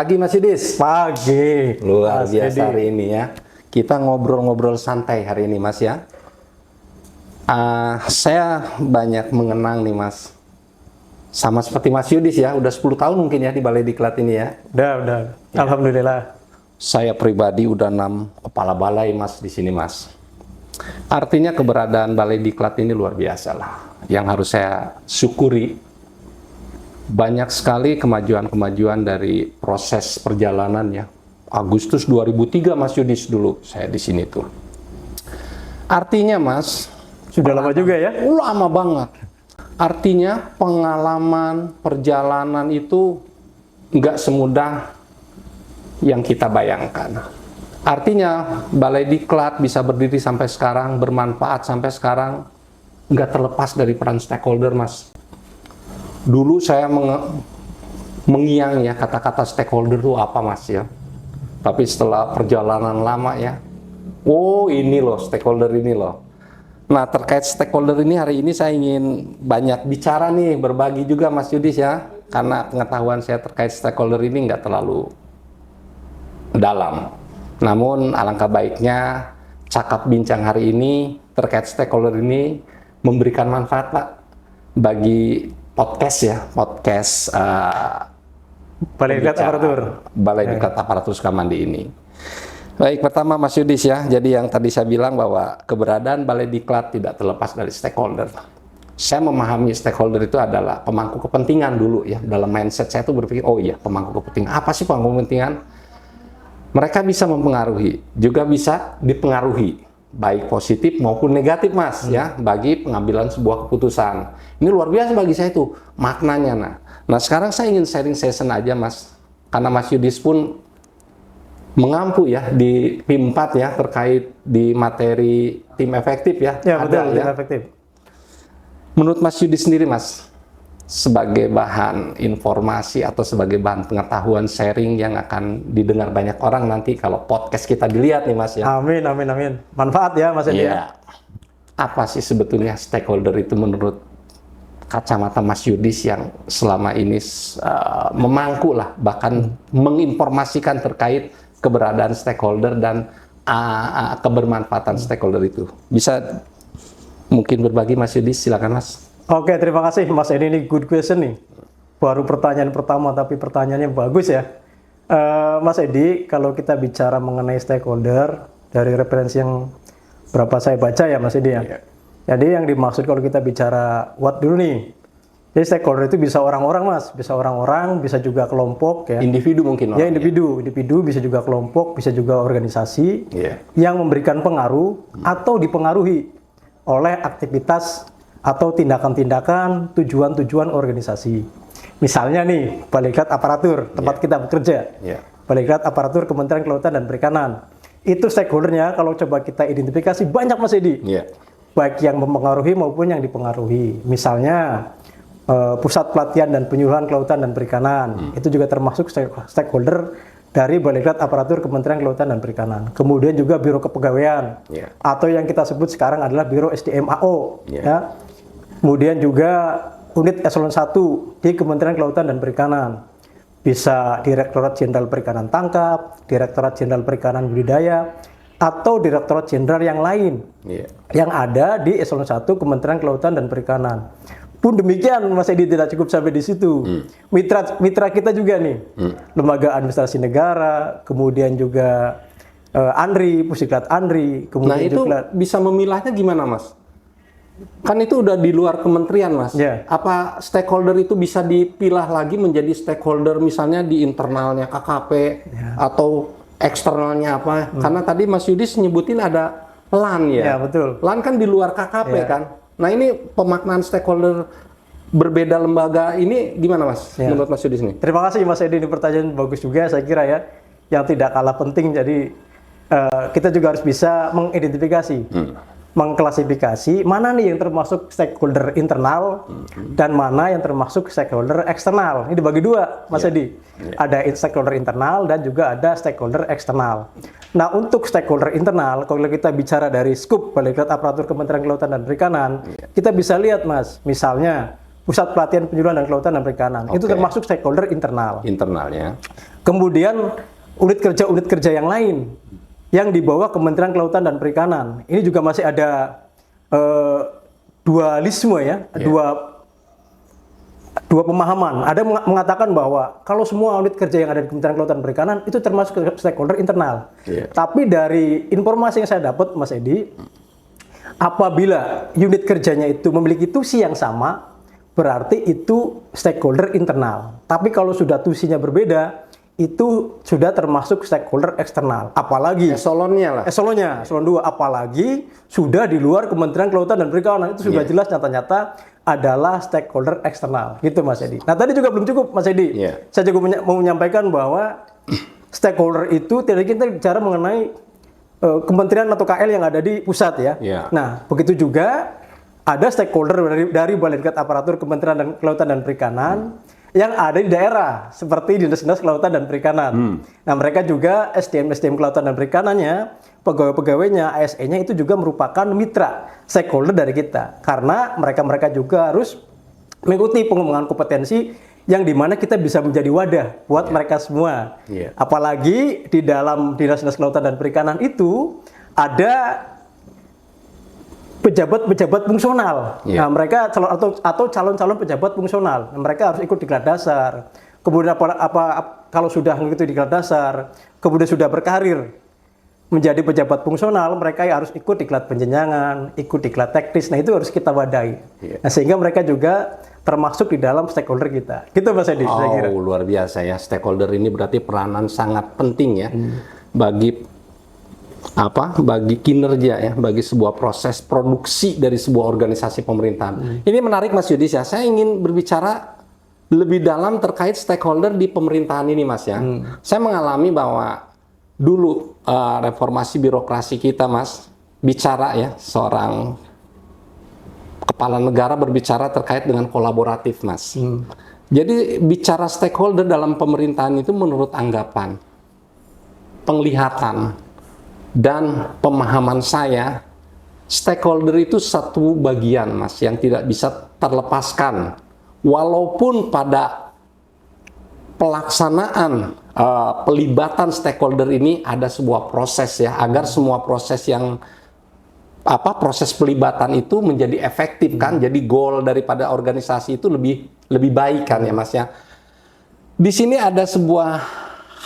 Pagi Mas Yudis. Pagi. Luar Mas biasa Edi. hari ini ya. Kita ngobrol-ngobrol santai hari ini Mas ya. Saya banyak mengenang nih Mas. Sama seperti Mas Yudis ya, udah 10 tahun mungkin ya di Balai Diklat ini ya. Udah. Alhamdulillah. Saya pribadi udah 6 kepala balai Mas di sini Mas. Artinya keberadaan Balai Diklat ini luar biasa lah. Yang harus saya syukuri, banyak sekali kemajuan-kemajuan dari proses perjalanan ya. Agustus 2003 Mas Yudis dulu saya di sini tuh. Artinya Mas, Sudah lama juga ya? lama banget. Artinya pengalaman perjalanan itu nggak semudah yang kita bayangkan. Artinya Balai Diklat bisa berdiri sampai sekarang, bermanfaat sampai sekarang, nggak terlepas dari peran stakeholder Mas. Dulu saya mengiang ya kata-kata stakeholder itu apa Mas ya. Tapi setelah perjalanan lama ya, oh ini loh stakeholder ini loh. Nah terkait stakeholder ini hari ini saya ingin banyak bicara nih, berbagi juga Mas Yudis ya. Karena pengetahuan saya terkait stakeholder ini nggak terlalu dalam. Namun alangkah baiknya cakap bincang hari ini terkait stakeholder ini memberikan manfaat Pak bagi podcast ya, podcast Balai Diklat Aparatur. Balai Diklat Aparatur Sukamandi ini. Baik, pertama Mas Yudis ya, jadi yang tadi saya bilang bahwa keberadaan Balai Diklat tidak terlepas dari stakeholder. Saya memahami stakeholder itu adalah pemangku kepentingan dulu ya, dalam mindset saya tuh berpikir, oh iya pemangku kepentingan, apa sih pemangku kepentingan? Mereka bisa mempengaruhi, juga bisa dipengaruhi, baik positif maupun negatif Mas ya, bagi pengambilan sebuah keputusan. Ini luar biasa bagi saya itu maknanya. Nah sekarang saya ingin sharing session aja Mas, karena Mas Yudis pun mengampu ya di PIM 4 ya terkait di materi tim efektif ya. Ya betul, ada, tim efektif. Menurut Mas Yudis sendiri Mas, sebagai bahan informasi atau sebagai bahan pengetahuan sharing yang akan didengar banyak orang nanti kalau podcast kita dilihat nih Mas ya. Amin. Manfaat ya Mas Edi. Iya. Apa sih sebetulnya stakeholder itu menurut kacamata Mas Yudis yang selama ini memangku lah, bahkan menginformasikan terkait keberadaan stakeholder dan kebermanfaatan stakeholder itu. Bisa mungkin berbagi Mas Yudis, silakan Mas. Oke, terima kasih Mas Edi, ini good question nih. Baru pertanyaan pertama tapi pertanyaannya bagus ya. Mas Edi, kalau kita bicara mengenai stakeholder dari referensi yang berapa saya baca ya Mas Edi ya. Iya. Jadi yang dimaksud kalau kita bicara what dulu nih. Jadi stakeholder itu bisa orang-orang Mas, bisa orang-orang, bisa juga kelompok ya. Individu mungkin Ya individu bisa juga kelompok, bisa juga organisasi Iya. yang memberikan pengaruh atau dipengaruhi oleh aktivitas atau tindakan-tindakan, tujuan-tujuan organisasi. Misalnya nih, Balai Diklat Aparatur, tempat kita bekerja. Iya. Balai Diklat Aparatur Kementerian Kelautan dan Perikanan. Itu stakeholdernya kalau coba kita identifikasi banyak Mas Edi. Iya. Baik yang mempengaruhi maupun yang dipengaruhi. Misalnya Pusat Pelatihan dan Penyuluhan Kelautan dan Perikanan. Itu juga termasuk stakeholder dari Balai Diklat Aparatur Kementerian Kelautan dan Perikanan. Kemudian juga Biro Kepegawaian. Yeah. Atau yang kita sebut sekarang adalah Biro SDM-AO. Yeah. Ya. Kemudian juga unit eselon 1 di Kementerian Kelautan dan Perikanan. Bisa Direktorat Jenderal Perikanan Tangkap, Direktorat Jenderal Perikanan Budidaya, atau Direktorat Jenderal yang lain. Yeah. Yang ada di eselon 1 Kementerian Kelautan dan Perikanan. Pun demikian Mas Edi tidak cukup sampai di situ. Mitra kita juga nih, Lembaga Administrasi Negara, kemudian juga ANRI, Pusiklat ANRI, kemudian Nah itu juga bisa memilahnya gimana Mas? Kan itu udah di luar kementerian Mas. Ya. Apa stakeholder itu bisa dipilah lagi menjadi stakeholder misalnya di internalnya KKP atau eksternalnya apa? Karena tadi Mas Yudis nyebutin ada LAN ya. Ya, betul. LAN kan di luar KKP Ya. kan. Nah ini pemaknaan stakeholder berbeda lembaga ini gimana Mas? Ya. Menurut Mas Yudis nih? Terima kasih Mas Edi, ini pertanyaan bagus juga saya kira ya, yang tidak kalah penting. Jadi kita juga harus bisa mengidentifikasi, mengklasifikasi mana nih yang termasuk stakeholder internal dan mana yang termasuk stakeholder eksternal. Ini dibagi dua Mas Edi. Ada stakeholder internal dan juga ada stakeholder eksternal. Nah untuk stakeholder internal, kalau kita bicara dari skup Balai Diklat Aparatur Kementerian Kelautan dan Perikanan, kita bisa lihat Mas, misalnya Pusat Pelatihan Penyuluhan dan Kelautan dan Perikanan. Itu termasuk stakeholder internal. Internalnya. Kemudian unit kerja yang lain yang di bawah Kementerian Kelautan dan Perikanan. Ini juga masih ada dualisme ya, dua pemahaman. Ada mengatakan bahwa kalau semua unit kerja yang ada di Kementerian Kelautan dan Perikanan itu termasuk stakeholder internal. Tapi dari informasi yang saya dapat, Mas Edi, apabila unit kerjanya itu memiliki tusi yang sama, berarti itu stakeholder internal. Tapi kalau sudah tusinya berbeda, itu sudah termasuk stakeholder eksternal. Apalagi eselonnya lah. Eselon 2, apalagi sudah di luar Kementerian Kelautan dan Perikanan, itu sudah jelas nyata-nyata adalah stakeholder eksternal. Gitu Mas Edi. Nah, tadi juga belum cukup Mas Edi. Saya juga mau menyampaikan bahwa stakeholder itu tidak kita bicara mengenai kementerian atau KL yang ada di pusat ya. Nah, begitu juga ada stakeholder dari Badan Aparatur Kementerian dan Kelautan dan Perikanan yang ada di daerah seperti Dinas-Dinas Kelautan dan Perikanan. Nah, mereka juga SDM Kelautan dan Perikanannya, pegawai-pegawainya, ASN-nya itu juga merupakan mitra stakeholder dari kita. Karena mereka juga harus mengikuti pengembangan kompetensi yang dimana kita bisa menjadi wadah buat mereka semua. Apalagi di dalam Dinas-Dinas Kelautan dan Perikanan itu ada pejabat-pejabat fungsional. Nah, mereka atau calon-calon pejabat fungsional. Nah, mereka harus ikut diklat dasar. Kemudian kalau sudah mengikuti diklat dasar, kemudian sudah berkarir menjadi pejabat fungsional, mereka harus ikut diklat penjenjangan, ikut diklat teknis. Nah, itu harus kita wadahi. Nah, sehingga mereka juga termasuk di dalam stakeholder kita. Gitu Mas Edi, saya kira. Luar biasa ya. Stakeholder ini berarti peranan sangat penting ya bagi kinerja ya, bagi sebuah proses produksi dari sebuah organisasi pemerintahan. Ini menarik Mas Yudis ya. Saya ingin berbicara lebih dalam terkait stakeholder di pemerintahan ini Mas ya. Saya mengalami bahwa dulu reformasi birokrasi kita Mas, bicara ya, seorang kepala negara berbicara terkait dengan kolaboratif Mas. Jadi bicara stakeholder dalam pemerintahan itu menurut anggapan, penglihatan, dan pemahaman saya, stakeholder itu satu bagian Mas yang tidak bisa terlepaskan. Walaupun pada pelaksanaan pelibatan stakeholder ini ada sebuah proses ya, agar semua proses yang proses pelibatan itu menjadi efektif kan, jadi goal daripada organisasi itu lebih baik kan ya Mas ya. Di sini ada sebuah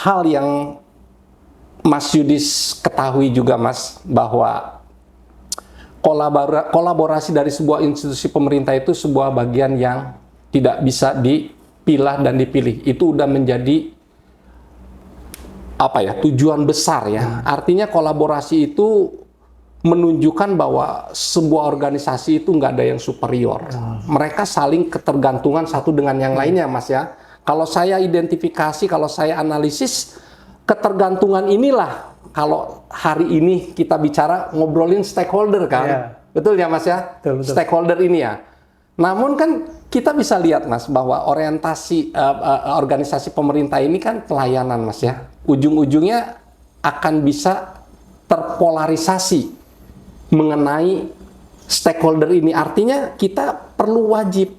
hal yang Mas Yudis ketahui juga Mas, bahwa kolaborasi dari sebuah institusi pemerintah itu sebuah bagian yang tidak bisa dipilah dan dipilih. Itu udah menjadi tujuan besar ya. Artinya kolaborasi itu menunjukkan bahwa sebuah organisasi itu nggak ada yang superior. Mereka saling ketergantungan satu dengan yang lainnya Mas ya. Kalau saya identifikasi, kalau saya analisis, ketergantungan inilah kalau hari ini kita bicara ngobrolin stakeholder kan. Betul ya Mas ya? Betul. Stakeholder ini ya. Namun kan kita bisa lihat Mas bahwa orientasi organisasi pemerintah ini kan pelayanan Mas ya. Ujung-ujungnya akan bisa terpolarisasi mengenai stakeholder ini. Artinya kita perlu wajib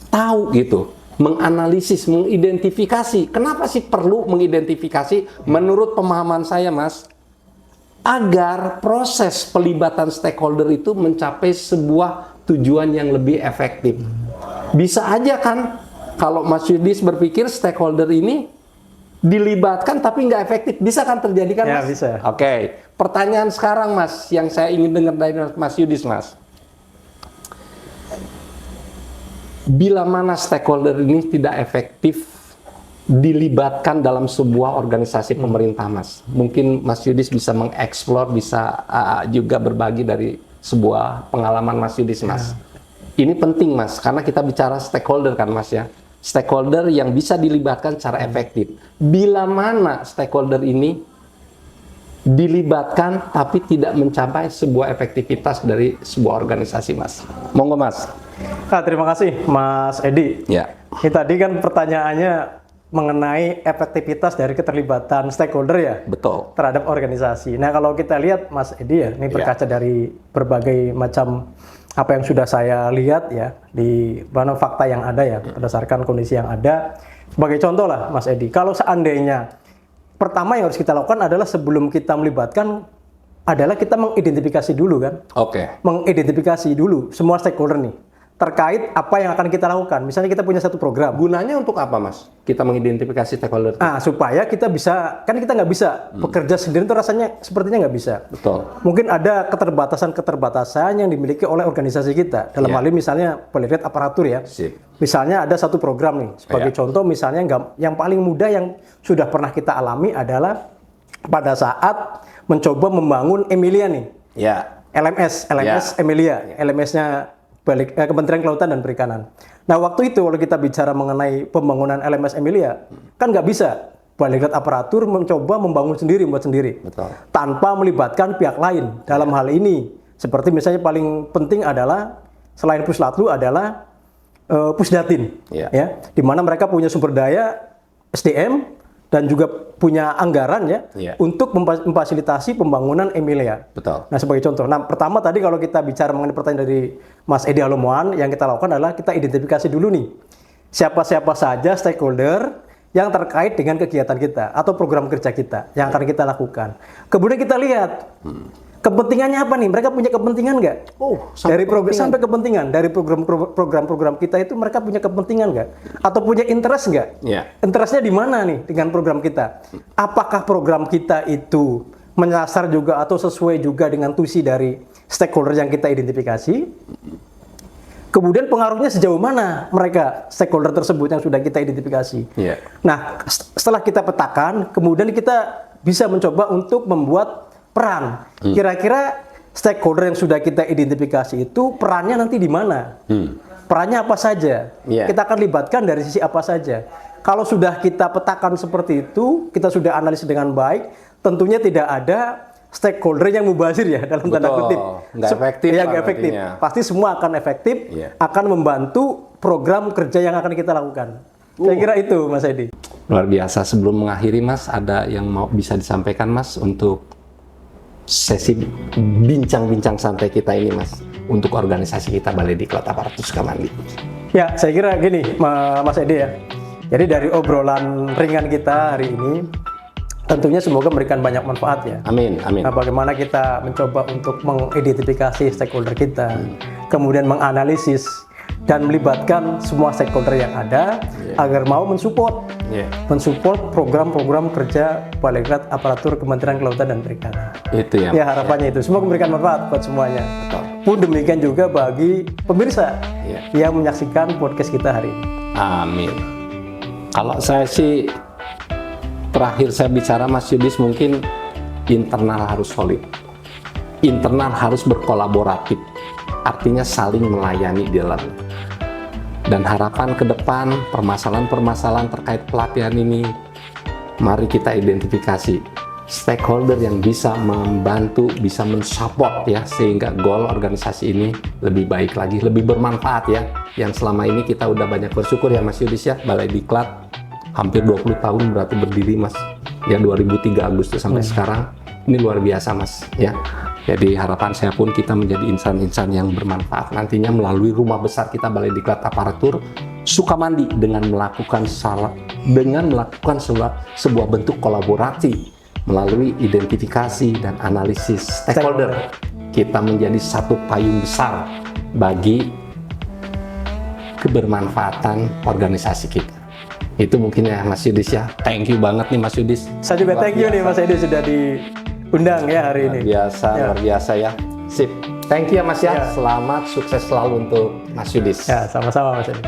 tahu gitu, menganalisis, mengidentifikasi. Kenapa sih perlu mengidentifikasi? Menurut pemahaman saya Mas, agar proses pelibatan stakeholder itu mencapai sebuah tujuan yang lebih efektif. Bisa aja kan kalau Mas Yudis berpikir stakeholder ini dilibatkan tapi nggak efektif, bisa kan terjadi kan Mas? Bisa. Oke. Pertanyaan sekarang Mas, yang saya ingin dengar dari Mas Yudis Mas. Bila mana stakeholder ini tidak efektif dilibatkan dalam sebuah organisasi pemerintah Mas. Mungkin Mas Yudis bisa mengeksplor, bisa juga berbagi dari sebuah pengalaman Mas Yudis Mas. Ini penting Mas, karena kita bicara stakeholder kan Mas ya. Stakeholder yang bisa dilibatkan secara efektif. Bila mana stakeholder ini dilibatkan tapi tidak mencapai sebuah efektivitas dari sebuah organisasi Mas. Monggo Mas. Terima kasih Mas Edi. Ya. Ini tadi kan pertanyaannya mengenai efektivitas dari keterlibatan stakeholder ya. Betul. Terhadap organisasi. Nah kalau kita lihat Mas Edi ya, ini berkaca dari berbagai macam apa yang sudah saya lihat ya di mana fakta yang ada ya, berdasarkan kondisi yang ada. Sebagai contoh lah Mas Edi, kalau seandainya pertama yang harus kita lakukan adalah sebelum kita melibatkan adalah kita mengidentifikasi dulu kan. Oke. Mengidentifikasi dulu semua stakeholder nih terkait apa yang akan kita lakukan. Misalnya kita punya satu program. Gunanya untuk apa, Mas? Kita mengidentifikasi stakeholder. Supaya kita bisa, kan kita nggak bisa bekerja sendiri itu rasanya sepertinya nggak bisa. Betul. Mungkin ada keterbatasan-keterbatasan yang dimiliki oleh organisasi kita. Dalam hal ini misalnya Polygrade aparatur ya. Sip. Misalnya ada satu program nih. Sebagai contoh misalnya yang paling mudah yang sudah pernah kita alami adalah pada saat mencoba membangun Emilia nih. Ya. LMS Emilia. LMS-nya Kementerian Kelautan dan Perikanan. Nah waktu itu kalau kita bicara mengenai pembangunan LMS Emilia, kan nggak bisa Polygrade aparatur mencoba membangun sendiri, membuat sendiri. Betul. Tanpa melibatkan pihak lain dalam hal ini. Seperti misalnya paling penting adalah selain Puslatlu adalah Pusdatin, ya, di mana mereka punya sumber daya SDM dan juga punya anggaran ya untuk memfasilitasi pembangunan Emilia. Betul. Nah sebagai contoh, nah pertama tadi kalau kita bicara mengenai pertanyaan dari Mas Edi Alomoan, yang kita lakukan adalah kita identifikasi dulu nih siapa-siapa saja stakeholder yang terkait dengan kegiatan kita atau program kerja kita yang akan kita lakukan. Kemudian kita lihat kepentingannya apa nih? Mereka punya kepentingan nggak? Dari program sampai kepentingan dari program-program kita itu mereka punya kepentingan nggak? Atau punya interest nggak? Interestnya di mana nih dengan program kita? Apakah program kita itu menyasar juga atau sesuai juga dengan tusi dari stakeholder yang kita identifikasi? Kemudian pengaruhnya sejauh mana mereka stakeholder tersebut yang sudah kita identifikasi? Nah, setelah kita petakan, kemudian kita bisa mencoba untuk membuat peran. Kira-kira stakeholder yang sudah kita identifikasi itu perannya nanti di mana? Perannya apa saja? Kita akan libatkan dari sisi apa saja? Kalau sudah kita petakan seperti itu, kita sudah analisis dengan baik, tentunya tidak ada stakeholder yang mubazir ya dalam tanda kutip. Nggak efektif. Ya, nggak efektif. Pasti semua akan efektif, akan membantu program kerja yang akan kita lakukan. Saya kira itu Mas Edi. Luar biasa. Sebelum mengakhiri Mas, ada yang mau bisa disampaikan Mas untuk sesi bincang-bincang santai kita ini Mas, untuk organisasi kita Balai Diklat Aparatur Sukamandi. Ya, saya kira gini Mas Edi ya. Jadi dari obrolan ringan kita hari ini, tentunya semoga memberikan banyak manfaat ya. Amin, amin. Nah, bagaimana kita mencoba untuk mengidentifikasi stakeholder kita, kemudian menganalisis dan melibatkan semua stakeholder yang ada agar mau mensupport program-program kerja Polygrade aparatur Kementerian Kelautan dan Perikanan. Itu ya. Ya harapannya itu. Semoga memberikan manfaat buat semuanya. Betul. Pun demikian juga bagi pemirsa yang menyaksikan podcast kita hari ini. Amin. Kalau saya sih terakhir saya bicara Mas Yudis, mungkin internal harus solid, internal harus berkolaboratif, artinya saling melayani di dalam. Dan harapan ke depan permasalahan-permasalahan terkait pelatihan ini, mari kita identifikasi stakeholder yang bisa membantu, bisa mensupport ya, sehingga goal organisasi ini lebih baik lagi, lebih bermanfaat ya. Yang selama ini kita udah banyak bersyukur ya Mas Yudis ya, Balai Diklat hampir 20 tahun berarti berdiri Mas ya, 2003 Agustus sampai sekarang. Ini luar biasa Mas ya. Jadi harapan saya pun kita menjadi insan-insan yang bermanfaat nantinya melalui rumah besar kita Balai Diklat Aparatur Sukamandi dengan melakukan sebuah bentuk kolaborasi melalui identifikasi dan analisis stakeholder. Kita menjadi satu payung besar bagi kebermanfaatan organisasi kita. Itu mungkin ya Mas Yudis ya. Thank you banget nih Mas Yudis. Saya juga thank you nih Mas Edi sudah diundang ya hari ini. Luar biasa ya. Sip. Thank you ya Mas ya. Selamat sukses selalu untuk Mas Yudis. Ya, sama-sama Mas Edi.